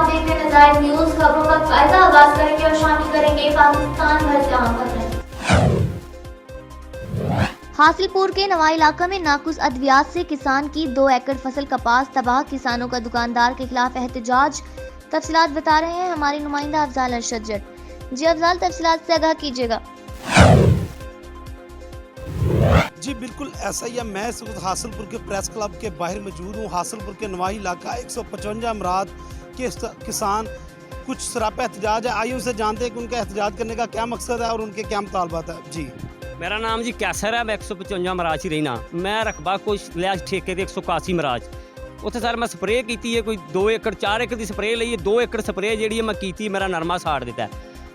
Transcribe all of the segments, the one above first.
आप देख रहे नज़ायर न्यूज़। खबरों का फायदा आगाज करेंगे और शामिल करेंगे पाकिस्तान भर से अहम खबरें। हासिलपुर के नवाई इलाका में नाकुस अद्वियात से किसान की 2 एकड़ फसल कपास तबाह, किसानों का दुकानदार के खिलाफ एहतजाज। तफसीलात बता रहे हैं हमारे नुमाइंदा अफजाल अरशद जट। जी अफजाल, तफसीलात से आगाह कीजिएगा। जी बिल्कुल ऐसा ही है। मैं इस वक्त हासिलपुर के प्रेस क्लब के बाहर मौजूद हूँ। हासिलपुर के नवाही इलाका 155 अमराद के किसान कुछ सरापा एहतजाज है। आइए उनसे जानते हैं कि उनका एहतजाज करने का क्या मकसद है और उनके क्या मुतालबात है। जी मेरा नाम जी कैसर है, मैं 155 ਮਰਾਜ ਹੀ ਰਹਿਣਾ। मैं रकबा कुछ लिया ठेके ਦੇ 181 ਮਰਾਜ। ਉੱਥੇ ਸਰ ਮੈਂ ਸਪਰੇਅ ਕੀਤੀ ਹੈ, ਕੋਈ 2 ਏਕੜ 4 ਏਕੜ ਦੀ ਸਪਰੇਅ ਲਈ ਹੈ। 2 ਏਕੜ ਸਪਰੇਅ ਜਿਹੜੀ ਹੈ ਮੈਂ ਕੀਤੀ, ਮੇਰਾ ਨਰਮਾ ਸਾੜ ਦਿੱਤਾ।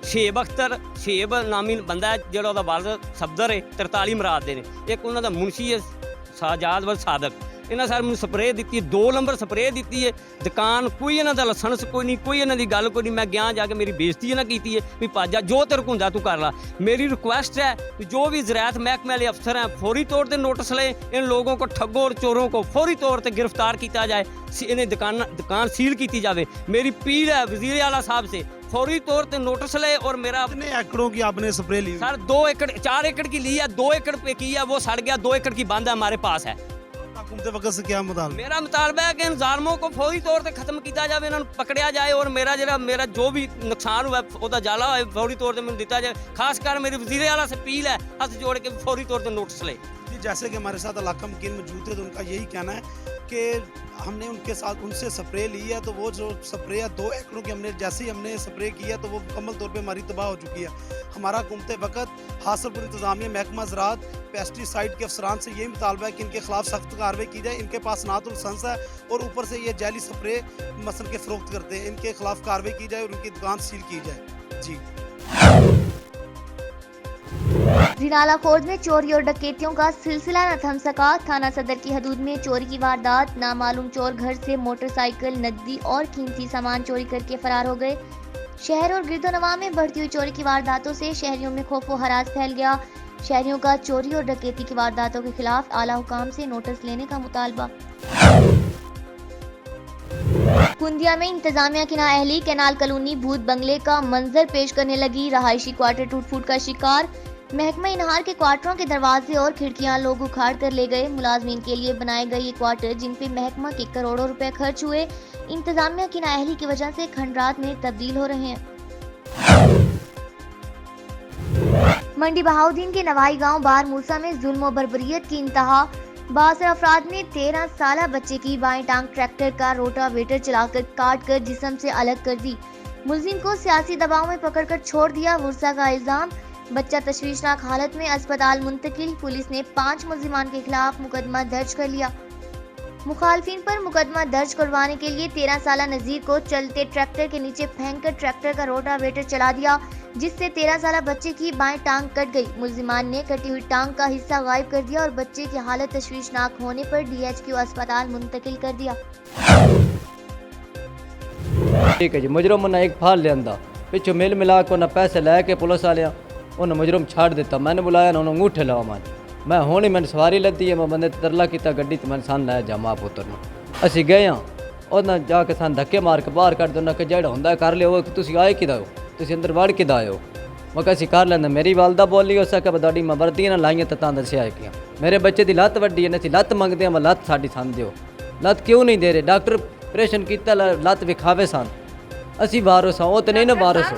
ਸ਼ੇਬ ਅਖਤਰ ਸ਼ੇਬ ਨਾਮੀ ਬੰਦਾ ਹੈ ਜਿਹੜਾ ਉਹਦਾ ਵਾਲਦ ਸਬਦਰ ਹੈ, 43 ਮਰਾਦ ਦੇ ਨੇ। ਇੱਕ ਉਹਨਾਂ ਦਾ ਮੁਨਸ਼ੀ ਹੈ ਸਾਜਾਦ ਵਲ ਸਾਦਕ। ਇਹਨਾਂ ਸਰ ਮੈਨੂੰ ਸਪਰੇਅ ਦਿੱਤੀ, 2 ਨੰਬਰ ਸਪਰੇਅ ਦਿੱਤੀ ਹੈ। ਦੁਕਾਨ ਕੋਈ ਇਹਨਾਂ ਦਾ ਲਾਇਸੈਂਸ ਕੋਈ ਨਹੀਂ, ਕੋਈ ਇਹਨਾਂ ਦੀ ਗੱਲ ਕੋਈ ਨਹੀਂ। ਮੈਂ ਗਿਆ ਜਾ ਕੇ ਮੇਰੀ ਬੇਇੱਜ਼ਤੀ ਇਹਨਾਂ ਕੀਤੀ ਹੈ ਵੀ ਭਾਜਾ ਜੋ ਤੇਰੇ ਕੋਲ ਹੁੰਦਾ ਤੂੰ ਕਰ ਲਾ। मेरी रिक्वेस्ट है कि जो भी ज़राअत महकमे वाले अफसर हैं फौरी तौर पर नोटिस लें, इन लोगों को ठगों और चोरों को फौरी तौर पर गिरफ्तार किया जाए, इन्हें दुकान सील की जाए। मेरी अपील है वज़ीर आला साहब से, फौरी तौर पर नोटिस ले। और मेरा कितने एकड़ों की आपने स्प्रे ली? सर 2 एकड़ 4 एकड़ की ली है, 2 एकड़ पे की है, वो सड़ गया। 2 एकड़ की बंद है हमारे पास है। हुकूमत वक्त से क्या मुतालबा? मेरा मुतालबा है कि इन ज़ालिमों को फौरी तौर पर खत्म किया जाए, इन्होंने पकड़िया जाए और मेरा जो भी नुकसान हुआ उसका जाला है फौरी तौर पर मैंने दिता जाए। खासकर मेरी वज़ीर आला से अपील है हाथ जोड़ के फौरी तौर पर नोटिस ले। जैसे कि हमारे साथ इलाका मुकीन मौजूद है तो उनका यही कहना है कि हमने उनसे स्प्रे ली है, तो वो जो स्प्रे है 2 एकड़ों की हमने जैसे ही हमने स्प्रे किया तो वो मुकम्मल तौर पे हमारी तबाह हो चुकी है। हमारा हुकूमत वक्त हासिलपुर इंतजामिया महकमा ज़राअत पेस्टिसाइड के अफसरान से यही मुतालबा है कि इनके खिलाफ सख्त कार्रवाई की जाए। इनके पास ना तो लाइसेंस है और ऊपर से ये जैली स्प्रे मसल के फ़रोख्त करते हैं। इनके खिलाफ कार्रवाई की जाए और उनकी दुकान सील की जाए। जी रिनाला खोर्द में चोरी और डकैतियों का सिलसिला न थम सका। थाना सदर की हदूद में चोरी की वारदात। नामालूम चोर घर से मोटरसाइकिल, नकदी और कीमती सामान चोरी करके फरार हो गए। शहर और गिरदोनवा में बढ़ती हुई चोरी की वारदातों से शहरियों में खौफ व हरास फैल गया। शहरियों का चोरी और डकैती की वारदातों के खिलाफ आला हुकाम से नोटिस लेने का मुतालबा। कुंदिया में इंतजामिया की नाअहली, कैनाल कॉलोनी भूत बंगले का मंजर पेश करने लगी। रहायशी क्वार्टर टूट फूट का शिकार। महकमा इनहार के क्वार्टरों के दरवाजे और खिड़कियां लोग उखाड़ कर ले गए। मुलाजमीन के लिए बनाए गए ये क्वार्टर जिन पे महकमा के करोड़ों रुपए खर्च हुए, इंतजामिया की नाअहली की वजह से खंडरात में तब्दील हो रहे हैं। मंडी बहाउद्दीन के नवाई गांव बार मूसा में जुल्म और बर्बरियत की इंतहा। बासर अफराद ने 13 साल बच्चे की बाएं टांग ट्रैक्टर का रोटावेटर चलाकर काट कर जिस्म से अलग कर दी। मुलजिम को सियासी दबाव में पकड़कर छोड़ दिया, वुरसा का इल्जाम। बच्चा तशवीशनाक हालत में अस्पताल मुंतकिल। पुलिस ने 5 मुलजिमान के खिलाफ मुकदमा दर्ज कर लिया। मुखालफिन पर मुकदमा दर्ज करवाने के लिए 13 साल नज़ीर को चलते ट्रैक्टर के नीचे फेंककर ट्रैक्टर का रोटावेटर चला दिया, जिससे 13 साल बच्चे की बाएं टांग कट गई। मुलजिमान ने कटी हुई टांग का हिस्सा गायब कर दिया और बच्चे की हालत तशवीशनाक होने पर DHQ अस्पताल मुंतकिल कर दिया। ठीक है जी, मुजरम ने एक फाड़ लिया, पिछू मिल मिला के उन्हें पैसे लैके पुलिस वाले उन्हें मुजरम छाड़ दिता। मैंने बुलाया ना उन्होंने अंगूठे लाओ मैं हूँ ही मैंने सवारी लद्दी है। मैं बंदे तरला किया गड्डी तो मैंने सन लाया जा मां पुत्र असी गए हाँ। उन्हें जाके सन धक्के मार के बाहर कर देना कि जेड़ा होंगे कर लियो, तुम आए कि तुम अंदर वड़ कि आयो। मैं कैसी कर लेंदा। मेरी वालदा बोली उस बड़ी मैं वर्दी ना लाइया तो दसिया है कि मेरे बच्चे की लत्त वड्डी है, असी लत्त मंगते हैं, मैं लत्त साड़ी सन दियो। लत्त क्यों नहीं दे रहे? डॉक्टर ऑपरेशन किया लत्त विखावे सन, असी वारस हाँ, वो तो नहीं ना वारस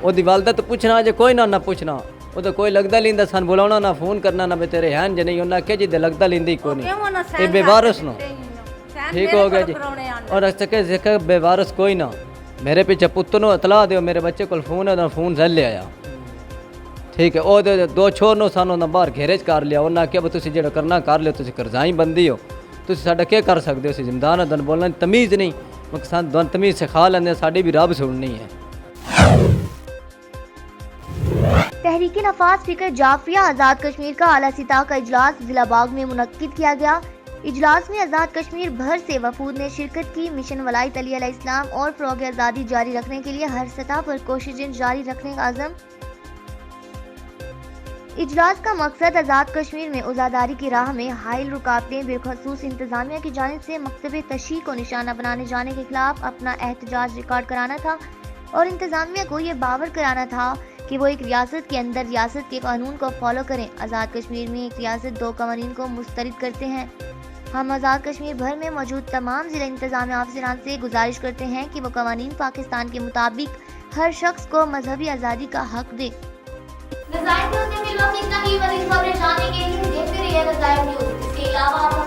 ओदी वालदा तो पूछना जे कोई ना पूछना, वो तो कोई लगता लींदा सन, बुलाना ना फोन करना ना तेरे हैं जे नहीं, उन्हें आख्या जी लगता लींदी कोई नहीं, बेवारस ना। ठीक हो गया जी। और सके बेवारस कोई ना, मेरे पीछे पुत्र को इतला दो, मेरे बच्चे को फोन है, फोन से ले आया। ठीक है, वो 2 छोर नो सानू ना बाहर घेरे च कर लिया। उन्हें आख्या तुम जो करना कर लियो, तुम करजाई बंदी हो, तुम साडा क्या कर सकते हो? जिम्मेदार है, बोलना तमीज़ नहीं, मैं तमीज़ सिखा लेंगे, साड़ी भी रब सुननी है। तहरीकी नफाज स्पीकर जाफरिया आज़ाद कश्मीर का आला सिता का इजलास जिला बाग में मुनक्किद किया गया। इजलास में आज़ाद कश्मीर भर से वफूद ने शिरकत की। मिशन वलायत अली अलैहिस्सलाम और फ़रोग़ आज़ादी जारी रखने के लिए हर सतह पर कोशिशें जारी रखने का अज़म। इजलास का मकसद आज़ाद कश्मीर में उज़ादारी की राह में हाइल रुकावटें बेखसूस इंतजामिया की जानिब से मकतब तशहीह को निशाना बनाने जाने के खिलाफ अपना एहतजाज रिकॉर्ड कराना था और इंतजामिया को ये बावर कराना था कि वो एक रियासत के अंदर रियासत के कानून को फॉलो करें। आज़ाद कश्मीर में एक रियासत दो कवानीन को मुस्तरद करते हैं। हम आज़ाद कश्मीर भर में मौजूद तमाम ज़िला इंतजामिया अफसरान से गुजारिश करते हैं कि वो कवानीन पाकिस्तान के मुताबिक हर शख्स को मजहबी आज़ादी का हक दे। नज़ायर न्यूज़ में फिलहाल इतना ही। मज़ीद खबरें जानने के लिए देखते रहिए नज़ायर न्यूज़। इसके अलावा